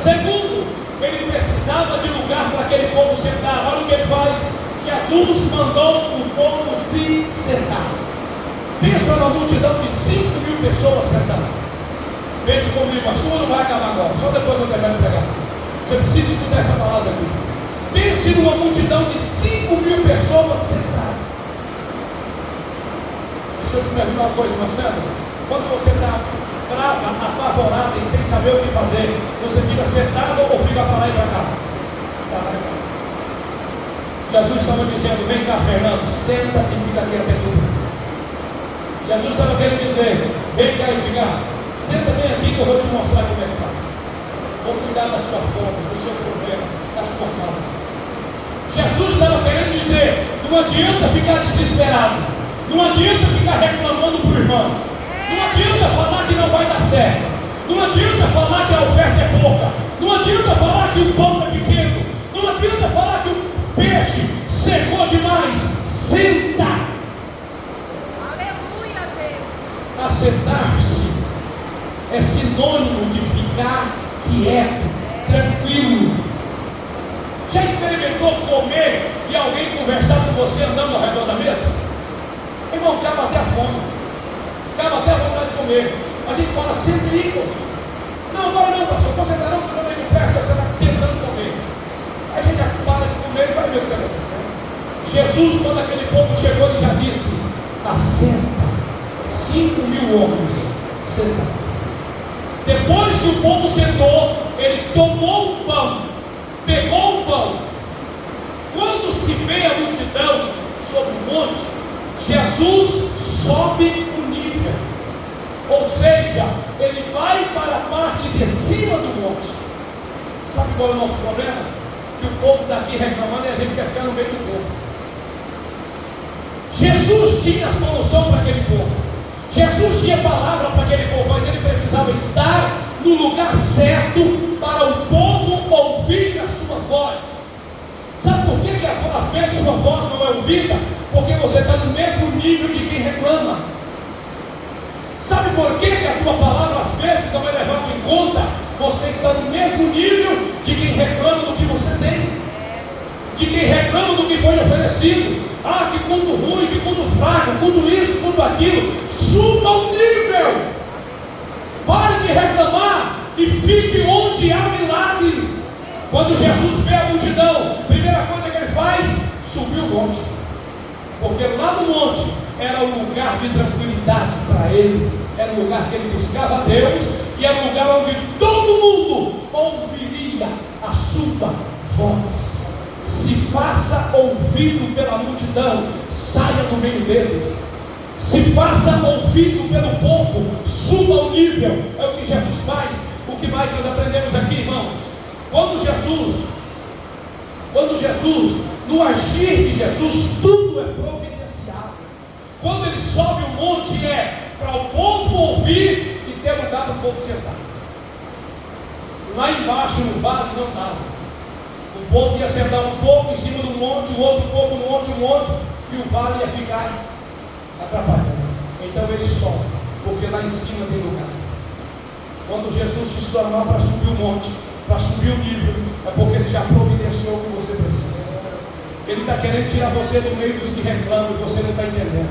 Segundo, ele precisava de lugar para aquele povo sentar. Olha o que ele faz. Jesus mandou o povo se sentar. Pensa na multidão de 5.000 pessoas sentadas. Pense comigo, a chuva não vai acabar agora, só depois eu terminar de pregar. Você precisa estudar essa palavra aqui. Pense numa multidão de 5.000 pessoas sentadas. Deixa eu te perguntar uma coisa, Marcelo. Quando você está brava, apavorada e sem saber o que fazer, você fica sentado ou fica para lá e para cá? Jesus estava dizendo: vem cá, Fernando, senta e fica aqui até tudo. Jesus estava querendo dizer: vem cá, Edgar, senta bem aqui que eu vou te mostrar como é que faz. Vou cuidar da sua fome, do seu problema, da sua causa. Jesus estava querendo dizer: não adianta ficar desesperado, não adianta ficar reclamando para o irmão, não adianta falar que não vai dar certo, não adianta falar que a oferta é pouca, não adianta falar que o pão é pequeno, não adianta falar que o peixe secou demais. Senta. Aleluia, Deus. Assentar-se é sinônimo de ficar quieto, tranquilo. Já experimentou comer e alguém conversar com você andando ao redor da mesa? Irmão, acaba até a fome, acaba até a vontade de comer. A gente fala sempre igual. Não, agora não, pastor, você está não, você não me presta, você está tentando comer. Aí a gente para de comer e vai ver o que está acontecendo. Jesus, quando aquele povo chegou, ele já disse: assenta. 5.000 homens sentados. Depois que o povo sentou, ele tomou o pão, pegou o pão. Quando se vê a multidão sobre o monte, Jesus sobe o nível, ou seja, ele vai para a parte de cima do monte. Sabe qual é o nosso problema? Que o povo está aqui reclamando e a gente quer ficar no meio do povo. Jesus tinha a solução para aquele povo. Jesus tinha palavra para aquele povo, mas ele precisava estar no lugar certo para o povo ouvir a sua voz. Sabe por que às vezes sua voz não é ouvida? Porque você está no mesmo nível de quem reclama. Sabe por que a tua palavra às vezes não é levada em conta? Você está no mesmo nível de quem reclama do que você tem, de quem reclama do que foi oferecido. Ah, que culto ruim, que culto fraco, culto isso, culto aquilo. Suba o nível. Pare de reclamar e fique onde há milagres. Quando Jesus vê a multidão, a primeira coisa que ele faz, subiu o monte. Porque lá no monte era um lugar de tranquilidade para ele. Era um lugar que ele buscava a Deus. E era um lugar onde todo mundo ouviria a sua voz. Se faça ouvido pela multidão, saia do meio deles. Se faça ouvido pelo povo, suba o nível. É o que Jesus faz. O que mais nós aprendemos aqui, irmãos? Quando Jesus, no agir de Jesus, tudo é providenciado. Quando ele sobe o monte, é para o povo ouvir e ter lugar para o povo sentar. Lá embaixo no vale não dava. O povo ia sentar um pouco em cima do monte, o outro pouco no outro monte, e o vale ia ficar atrapalhando. Então ele sobe, porque lá em cima tem lugar. Quando Jesus te chamar para subir o monte, para subir o nível, é porque ele já providenciou o que você precisa. Ele está querendo tirar você do meio dos que reclamam e você não está entendendo.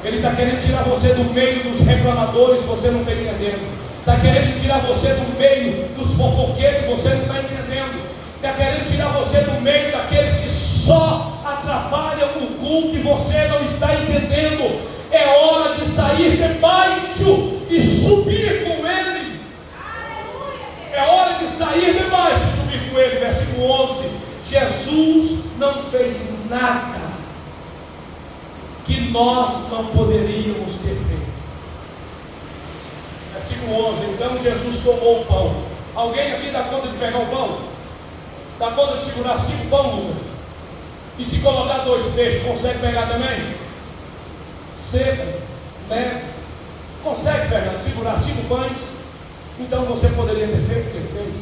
Ele está querendo tirar você do meio dos reclamadores, você não está entendendo. Está querendo tirar você do meio dos fofoqueiros, você não está entendendo. Está querendo tirar você do meio daqueles que só atrapalham o culto e você não está entendendo. É hora de sair debaixo e subir com ele. É hora de sair debaixo e subir com ele. Versículo 11. Jesus não fez nada que nós não poderíamos ter feito. Versículo 11. Então Jesus tomou o pão. Alguém aqui dá conta de pegar o pão? Dá conta de segurar 5 pão, Lucas? E se colocar 2 peixes, consegue pegar também? Seco, leve. Consegue, Fernando, segurar 5 pães? Então você poderia ter feito o que ele fez.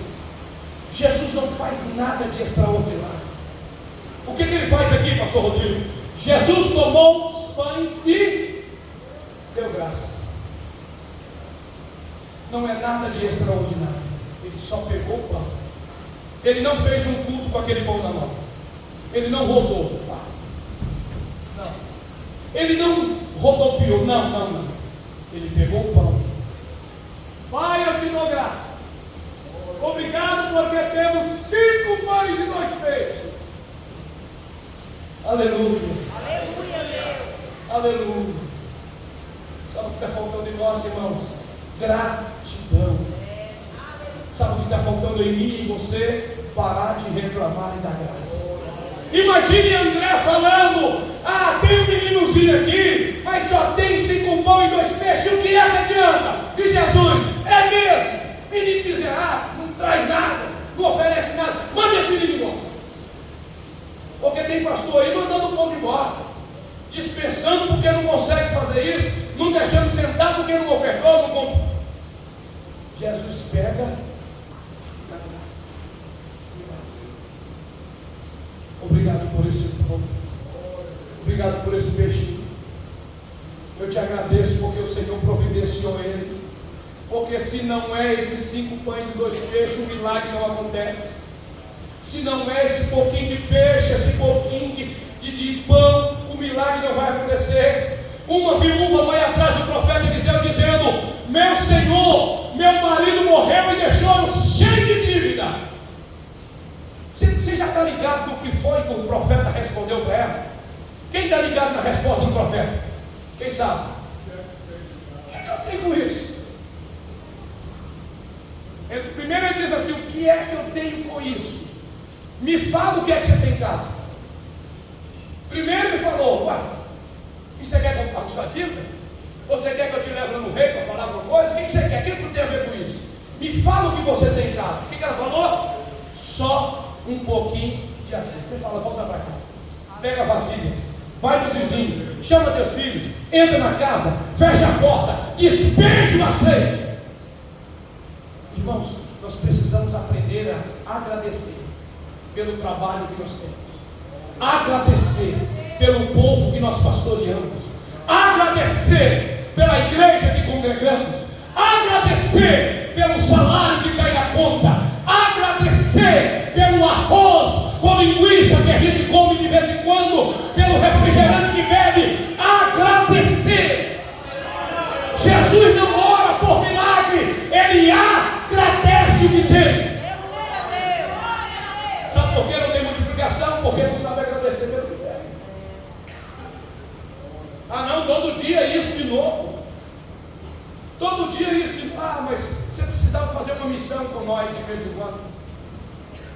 Jesus não faz nada de extraordinário. O que ele faz aqui, pastor Rodrigo? Jesus tomou pães e deu graça. Não é nada de extraordinário. Ele só pegou o pão. Ele não fez um culto com aquele pão na mão. Ele não rodou. Não. Ele não rodopiou. Não. Ele pegou o pão. Pai, eu te dou graças. Obrigado porque temos 5 pães e 2 peixes. Aleluia. Aleluia, Deus. Aleluia. Sabe o que está faltando em nós, irmãos? Gratidão. Sabe o que está faltando em mim e você? Parar de reclamar e dar graça. Imagine André falando: tem um meninozinho aqui, mas só tem 5 pão e 2 peixes. O que é que adianta? E Jesus: é mesmo, menino miserável, não traz nada, não oferece nada, manda esse menino embora. Porque tem pastor aí mandando o povo embora, dispensando porque não consegue fazer isso, não deixando sentar porque não ofertou, não comprou. Jesus pega. Obrigado por esse pão. Obrigado por esse peixe. Eu te agradeço porque o Senhor providenciou ele. Porque se não é esses 5 pães e 2 peixes, o milagre não acontece. Se não é esse pouquinho de peixe, esse pouquinho de pão, o milagre não vai acontecer. Uma viúva vai atrás do profeta Eliseu dizendo: meu senhor, meu marido morreu e deixou-o cheio de dívida. Você já está ligado no que foi que o profeta respondeu para ela? Quem está ligado na resposta do profeta? Quem sabe? O que eu tenho com isso? Primeiro ele diz assim: o que é que eu tenho com isso? Me fala o que é que você tem em casa. Primeiro ele falou: e você quer compartilhar a dívida? Você quer que eu te leve lá no rei para falar alguma coisa? O que você quer? O que tem a ver com isso? Me fala o que você tem em casa. O que ela falou? Só um pouquinho de azeite. Você fala: volta para casa, pega vasilhas, vai nos vizinhos, chama teus filhos, entra na casa, fecha a porta, despeja o azeite. Irmãos, nós precisamos aprender a agradecer pelo trabalho que nós temos, agradecer pelo povo que nós pastoreamos, agradecer pela igreja que congregamos, agradecer pelo salário que cai na conta, agradecer pelo arroz com linguiça que a gente come de vez em quando, pelo refrigerante que bebe, agradecer. Jesus não ora por milagre, ele agradece o que tem. Sabe por que não tem multiplicação? Porque não sabe agradecer pelo que tem. Não, todo dia isso de novo. Todo dia isso de novo. Mas você precisava fazer uma missão com nós de vez em quando.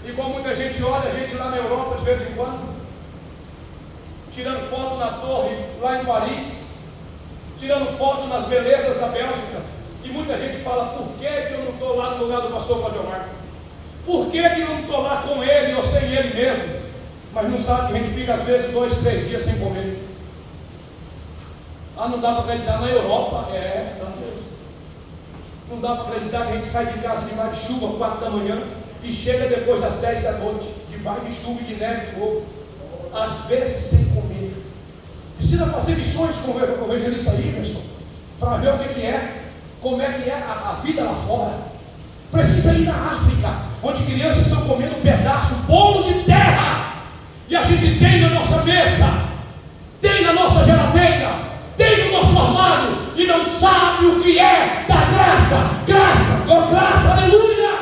Igual muita gente olha a gente lá na Europa de vez em quando, tirando foto na torre lá em Paris, tirando foto nas belezas da Bélgica. E muita gente fala: por que eu não estou lá no lugar do pastor Claudiomar? Por que eu não estou lá com ele ou sem ele mesmo? Mas não sabe que a gente fica às vezes 2, 3 dias sem comer. Não dá para acreditar na Europa? Não dá para acreditar que a gente sai de casa debaixo de chuva 4 da manhã e chega depois às 10 da noite, debaixo de chuva e de neve de novo, às vezes sem comer. Precisa fazer missões com o evangelista Iverson para ver o que é, como é que é a vida lá fora. Precisa ir na África, onde crianças estão comendo um pedaço, bolo de terra, e a gente tem na nossa mesa, tem na nossa geladeira, tem no nosso armário, e não sabe o que é da graça, aleluia.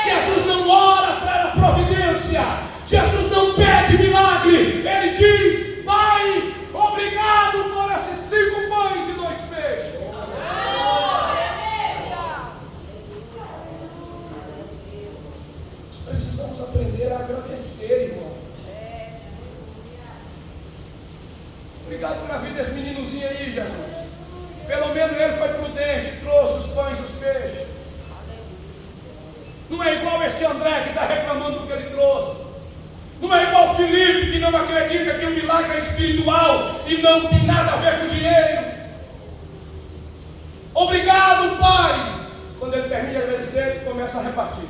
Jesus não ora para providência, Jesus não pede milagre, ele diz: Pai, obrigado por esses 5 pães e 2 peixes. Nós precisamos aprender a agradecer, irmão. Obrigado pela vida desse meninozinho aí, Jesus. Pelo menos ele foi prudente, trouxe os pães e os peixes. Não é igual esse André que está reclamando do que ele trouxe. Não é igual Felipe que não acredita que o milagre é espiritual e não tem nada a ver com dinheiro. Obrigado, Pai. Quando ele termina de agradecer, ele começa a repartir.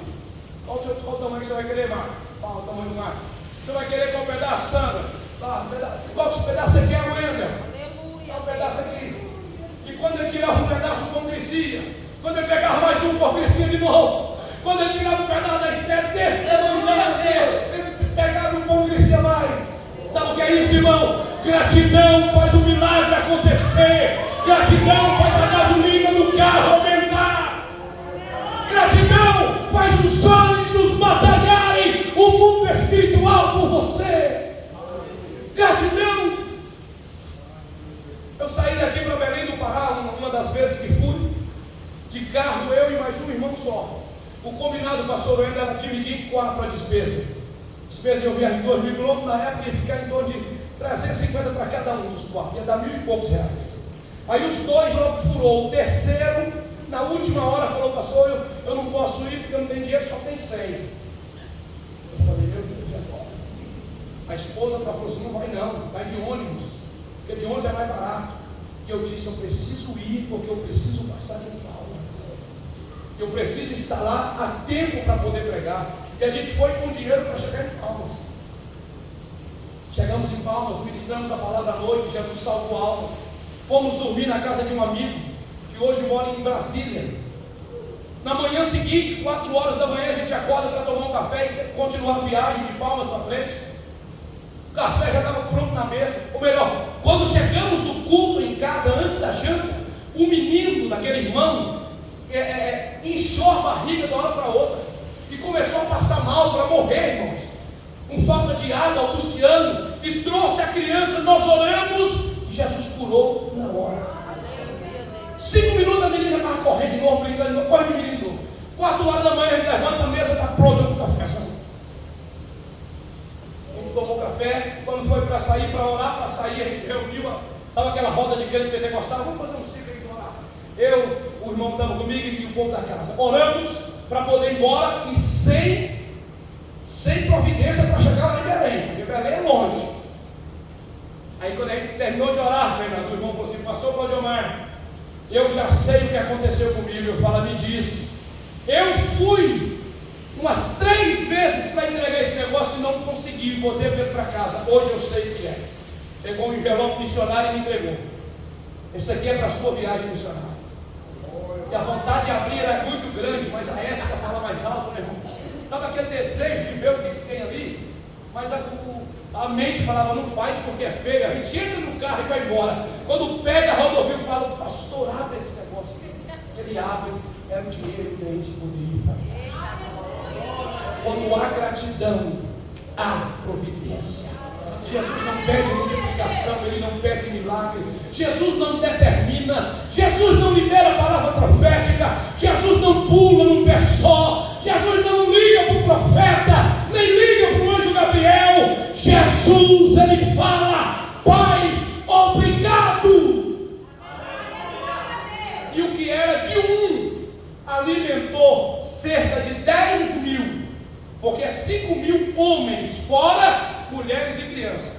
Qual o tamanho que você vai querer, Marcos? Qual o tamanho do Marcos? Você vai querer com um pedaço, Sandra? Igual esse pedaço aqui é o Wendel. Aleluia. É um pedaço aqui. E quando ele tirava um pedaço, o pão crescia. Quando ele pegava mais um, o pão crescia de novo. Quando ele tirava um pedaço da Esther, desse evangelho dele, ele pegava o pão crescia mais. Sabe o que é isso, irmão? Gratidão faz o milagre acontecer. Gratidão faz a gasolina no carro aumentar. Gratidão faz os anjos batalharem o mundo espiritual por você. Gratidão. Eu saí daqui para Belém do Pará, uma das vezes que fui, de carro, eu e mais um irmão só. O combinado do pastor Wendel era dividir em 4 a despesa. Despesa eu viajo de 2.000 quilômetros, na época ia ficar em torno de 350 para cada um dos 4, ia dar 1.000 e poucos reais. Aí os 2 logo furou, o terceiro, na última hora, falou: pastor, eu não posso ir porque eu não tenho dinheiro, só tem 100. Eu falei: meu Deus, é agora. A esposa falou assim: não vai não, vai de ônibus, porque de ônibus é mais barato. E eu disse: eu preciso ir porque eu preciso passar em Palmas. Eu preciso estar lá a tempo para poder pregar. E a gente foi com dinheiro para chegar em Palmas. Chegamos em Palmas, ministramos a palavra à noite, Jesus salvou almas. Fomos dormir na casa de um amigo, que hoje mora em Brasília. Na manhã seguinte, 4 horas da manhã, a gente acorda para tomar um café e continuar a viagem de Palmas para frente. O café já estava pronto na mesa. Ou melhor, quando chegamos no culto em casa, antes da janta, o menino daquele irmão inchou a barriga de uma hora para outra e começou a passar mal para morrer, irmãos, com falta de água, o Luciano, e trouxe a criança. Nós oramos e Jesus curou na hora. 5 minutos a menina já estava correndo de novo, brincando, corre menino de novo. 4 horas da manhã a gente levanta, a mesa está pronta para o café. A gente tomou café. Quando foi para sair, para orar, para sair, a gente reuniu, sabe aquela roda de crente pentecostal? Vamos fazer um ciclo aí de orar. Eu, o irmão que estava comigo e o povo da casa, oramos para poder ir embora e sem providência para chegar lá em Belém, porque Belém é longe. Aí quando a gente terminou de orar, Fernando, o irmão falou assim: pastor Claudiomar, eu já sei o que aconteceu comigo. Eu falo: me diz. Eu fui umas 3 vezes para entregar esse negócio e não consegui, vou ter para casa. Hoje eu sei o que é. Pegou um envelope missionário e me entregou. Esse aqui é para a sua viagem missionária. E a vontade de abrir era muito grande, mas a ética fala mais alto, né, irmão? Sabe aquele desejo de ver o que tem ali? Mas a mente falava: não faz porque é feio. A gente entra no carro e vai embora. Quando pega a rodovia, fala: pastor, abre esse negócio. Ele abre, era o dinheiro que a gente poderia pagar. Quando há gratidão, há providência. Jesus não pede multiplicação, Ele não pede milagre. Jesus não determina, Jesus não libera a palavra profética, Jesus não pula num pé só, Jesus não liga para o profeta, nem liga para o anjo Gabriel. Jesus, Ele fala: Pai, obrigado. E o que era de um, alimentou cerca de 10.000, porque é 5.000 homens, fora mulheres e crianças.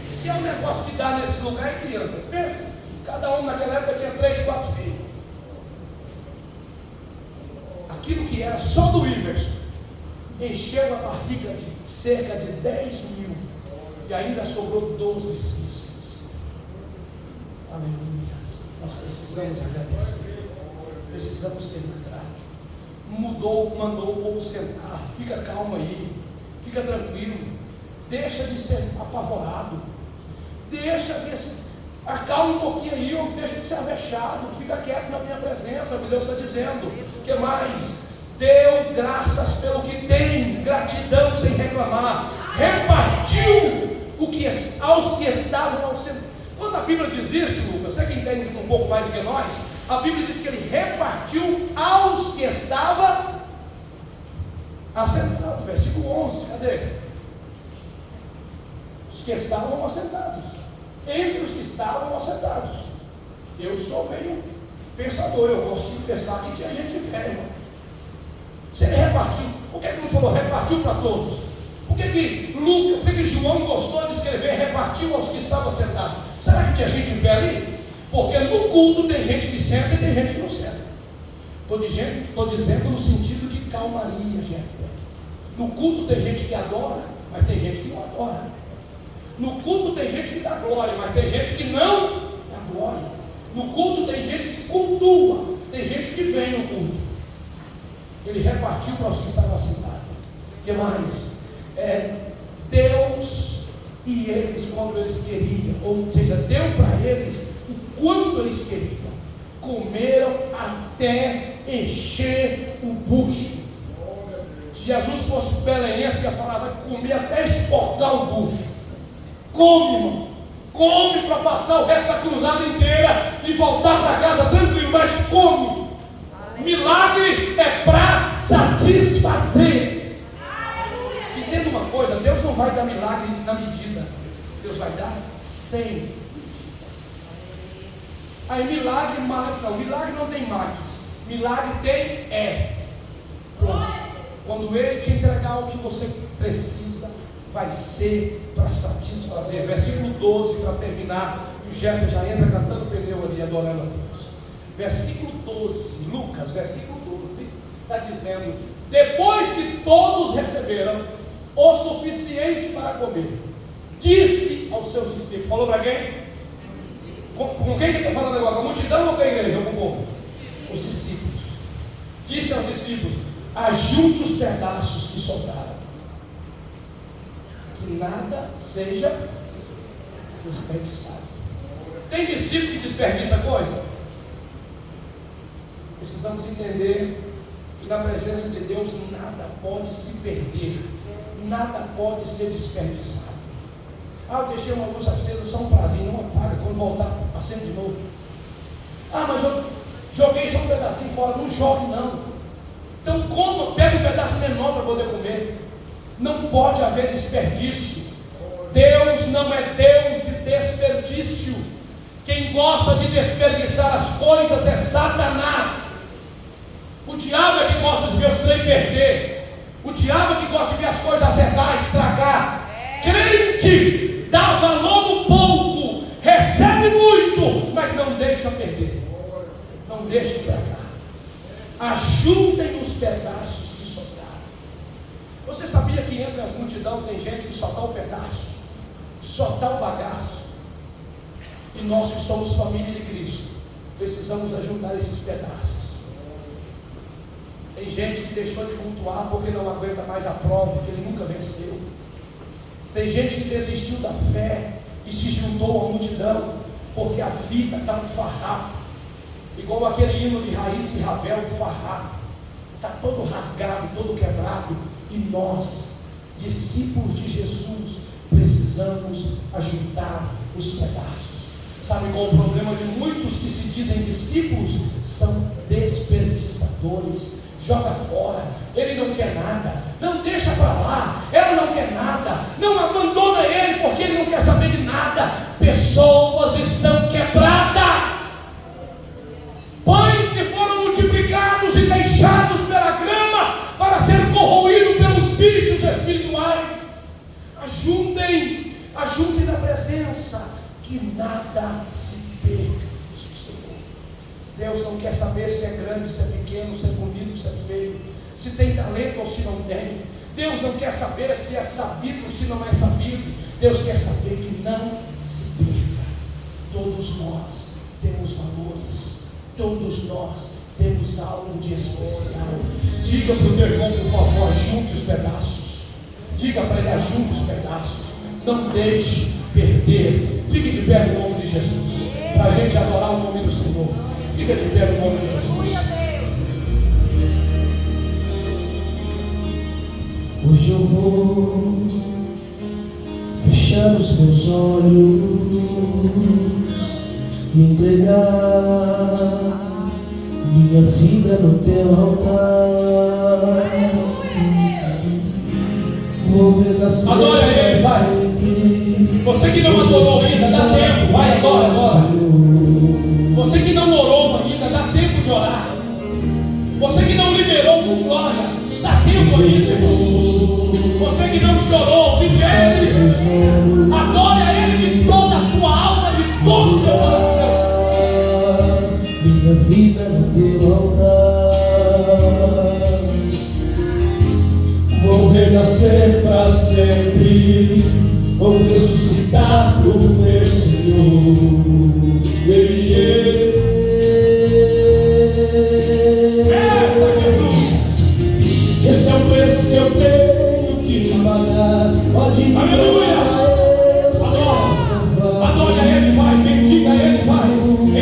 Se é um negócio que dá nesse lugar, é criança. Pensa, cada um naquela época tinha 3, 4 filhos. Aquilo que era só do Iverson encheu a barriga de cerca de 10.000 e ainda sobrou 12 cistos. Aleluia. Nós precisamos agradecer, precisamos ser gratos. Mandou o povo sentar. Fica calmo aí, fica tranquilo. Deixa de ser apavorado. Acalma um pouquinho aí, ou deixa de ser avexado. Fica quieto na minha presença, o que Deus está dizendo. O que mais? Deu graças pelo que tem, gratidão sem reclamar. Repartiu aos que estavam ao centro. Quando a Bíblia diz isso, Lucas, você que entende um pouco mais do que nós, a Bíblia diz que ele repartiu aos que estavam assentados. Versículo 11, cadê? Os que estavam assentados, entre os que estavam assentados. Eu sou meio pensador, eu gosto de pensar que tinha gente de pé, irmão. Se ele repartiu, por que não falou repartiu para todos? Por que João gostou de escrever repartiu aos que estavam sentados? Será que tinha gente de pé ali? Porque no culto tem gente que senta e tem gente que não senta. Estou dizendo no sentido de calmaria, gente. No culto tem gente que adora, mas tem gente que não adora. No culto tem gente que dá glória, mas tem gente que não dá glória. No culto tem gente que cultua, tem gente que vem no culto. Ele repartiu para os que estavam assentados. O que mais? Deus e eles, quando eles queriam, ou seja, deu para eles o quanto eles queriam. Comeram até encher o bucho. Se Jesus fosse belenense, ia falar, vai comer até exportar o bucho. Come, irmão. Come para passar o resto da cruzada inteira e voltar para casa tranquilo, mas come. Milagre é para satisfazer. Entenda uma coisa, Deus não vai dar milagre na medida. Deus vai dar sem medida. Aí milagre, mas não, milagre não tem mais. Milagre tem pronto. Quando Ele te entregar o que você precisa, vai ser para satisfazer. Versículo 12 para terminar. E o Jefferson já entra cantando pneu ali, adorando a Deus. Versículo 12, Lucas, versículo 12, está dizendo: depois que todos receberam o suficiente para comer, disse aos seus discípulos, falou para quem? Com quem que está falando agora? Com a multidão ou com a igreja? Ou com o povo? Os discípulos. Disse aos discípulos: ajunte os pedaços que sobraram, que nada seja desperdiçado. Tem discípulo que desperdiça coisa? Precisamos entender que na presença de Deus nada pode se perder, nada pode ser desperdiçado. Eu deixei uma luz acesa, só um prazer, não apaga, quando voltar, acende de novo. Mas eu joguei só um pedacinho fora, não jogue não. Então coma, pega um pedaço menor para poder comer. Não pode haver desperdício. Deus não é Deus de desperdício. Quem gosta de desperdiçar as coisas é Satanás. O diabo é que gosta de ver os trem perder. O diabo é que gosta de ver as coisas azedar, estragar. Crente dá valor no pouco, recebe muito, mas não deixa perder, não deixa estragar. Ajuntem os pedaços que sobraram. Você sabia que entre as multidão tem gente que só dá o pedaço, só dá o bagaço? E nós que somos família de Cristo, precisamos ajudar esses pedaços. Tem gente que deixou de cultuar porque não aguenta mais a prova, porque ele nunca venceu. Tem gente que desistiu da fé e se juntou à multidão porque a vida está um farrapo, igual aquele hino de Raíssa e Ravel, um farrapo, está todo rasgado, todo quebrado. E nós, discípulos de Jesus, precisamos ajudar os pedaços. Sabe qual é o problema de muitos que se dizem discípulos? São desperdiçadores. Joga fora, ele não quer nada, não deixa para lá, ela não quer nada, não abandona ele porque ele não quer saber de nada. Pessoas estão quebradas, pães que foram multiplicados e deixados pela grama para ser corroídos pelos bichos espirituais. Ajuntem na presença, que nada se perca. Deus não quer saber se é grande, se é pequeno, se é bonito, se é feio, se tem talento ou se não tem. Deus não quer saber se é sabido ou se não é sabido. Deus quer saber que não se perca. Todos nós temos valores, todos nós temos algo de especial. Diga para o teu irmão, por favor, ajunte os pedaços. Diga para ele, ajunte os pedaços. Não deixe perder. Fique de pé no nome de Jesus, para a gente adorar o nome do Senhor. Fica de pé no nome de Jesus. Hoje eu vou fechar os meus olhos e entregar minha vida no teu altar. Vou renascer. Adora ele, vai. Você que não adorou ainda, dá tempo, vai, adora. Você que não orou ainda, dá tempo de orar. Você que não liberou com glória, dá tempo ainda, irmão. Você que não chorou, libere. Adore a Ele de toda a tua alma, de todo o teu coração. Minha vida no teu altar. Vou renascer para sempre. vou ressuscitar o meu Senhor. Esse é o preço que eu tenho que pagar. Pode Aleluia! Adore a Ele, vai, bendiga a Ele, vai,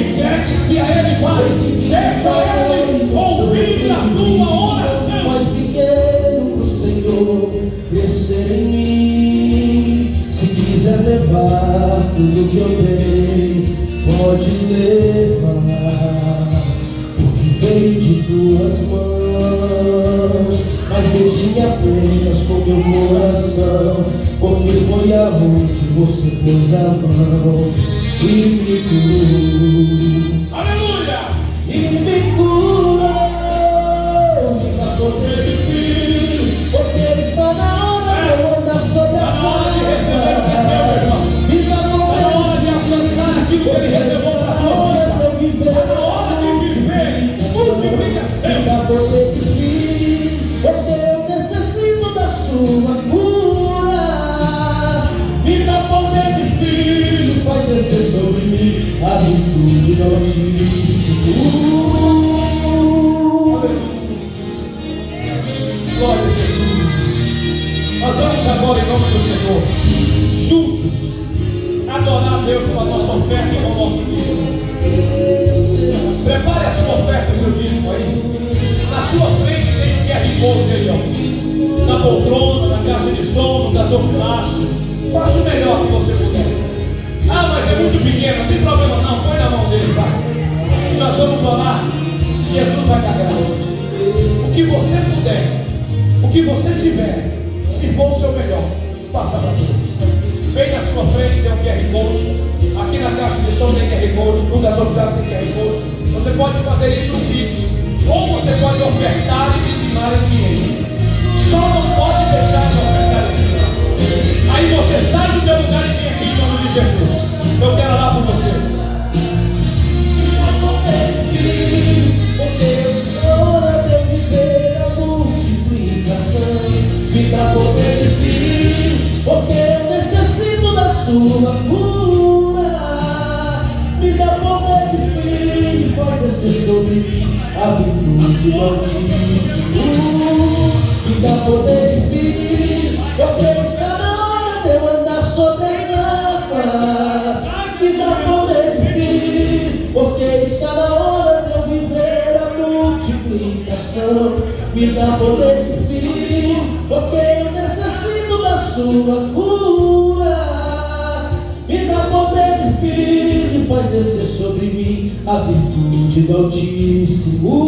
entregue-se a Ele, vai, deixa Ele ouvir a tua oração. Mais pequeno pro Senhor crescer em mim. Se quiser levar tudo que eu tenho, pode levar, porque veio de tuas mãos. Mas deixe-me apenas com meu coração, porque foi aonde você pôs a mão e me curou. Aleluia! E me curou, me dá poder de filho, porque Ele está na hora de eu andar sobre as águas. Me dá poder de alcançar aquilo que Ele reservou para a tua vida. Está na hora de viver multiplicação. Me dá poder de filho, porque eu necessito da sua cura. Me dá poder de filho, faz descer sobre mim a virtude do Altíssimo. Glória a Jesus. Nós vamos agora, em nome do Senhor, juntos, adorar a Deus com a nossa oferta e com o nosso dízimo. Prepare a sua oferta e o seu dízimo aí. Na sua frente tem um QR Code aí, ó. Na poltrona, na caixa de som, no gasofilaço. Faça o melhor que você puder. Ah, mas é muito pequeno, não tem problema não. Põe na mão dele, vai. E nós vamos orar. Jesus vai dar graça. O que você puder, o que você tiver, se for o seu melhor, faça para todos. Bem na sua frente tem um QR Code. Aqui na caixa de som tem QR Code. No gasofilaço tem QR Code. Você pode fazer isso no Pix, ou você pode ofertar e dizimar em dinheiro. Só não pode deixar de ofertar em dinheiro. Aí você sai do teu lugar e vem aqui em nome de Jesus. Eu quero orar por você. Porque é hora de eu viver a multiplicação. Me dá poder de filho, porque eu necessito da sua cura. Me dá poder de filho, faz descer sobre mim a virtude do Altíssimo. Me dá poder de filho, porque está na hora de eu andar sobre as águas. Me dá poder de filho, porque está na hora de eu viver a multiplicação. Me dá poder de filho, porque eu necessito da sua cura. Me dá poder de filho, faz descer sobre mim a virtude do Altíssimo.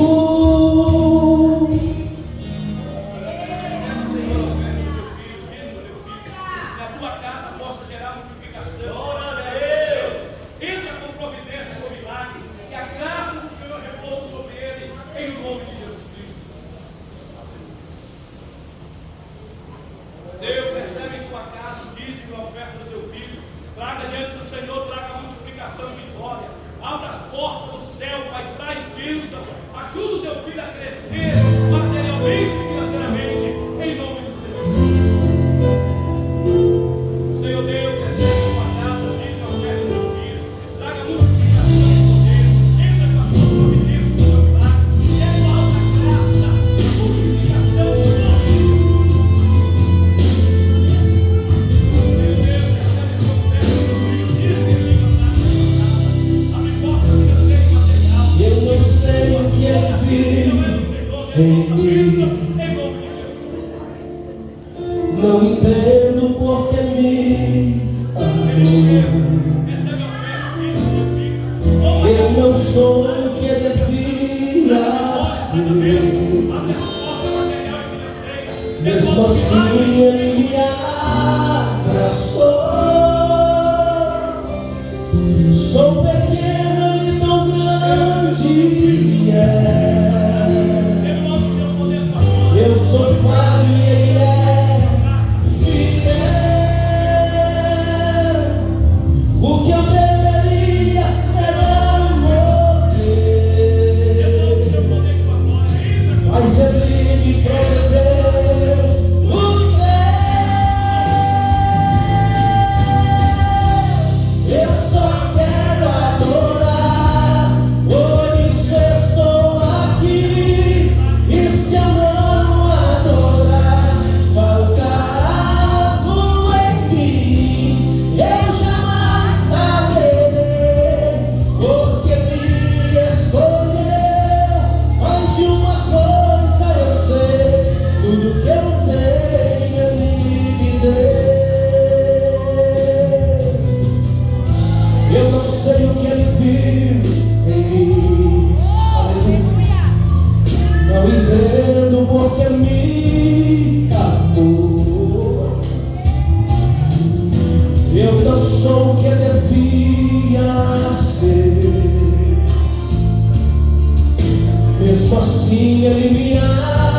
Eu não sou o que devia ser. Mesmo assim Ele me ama.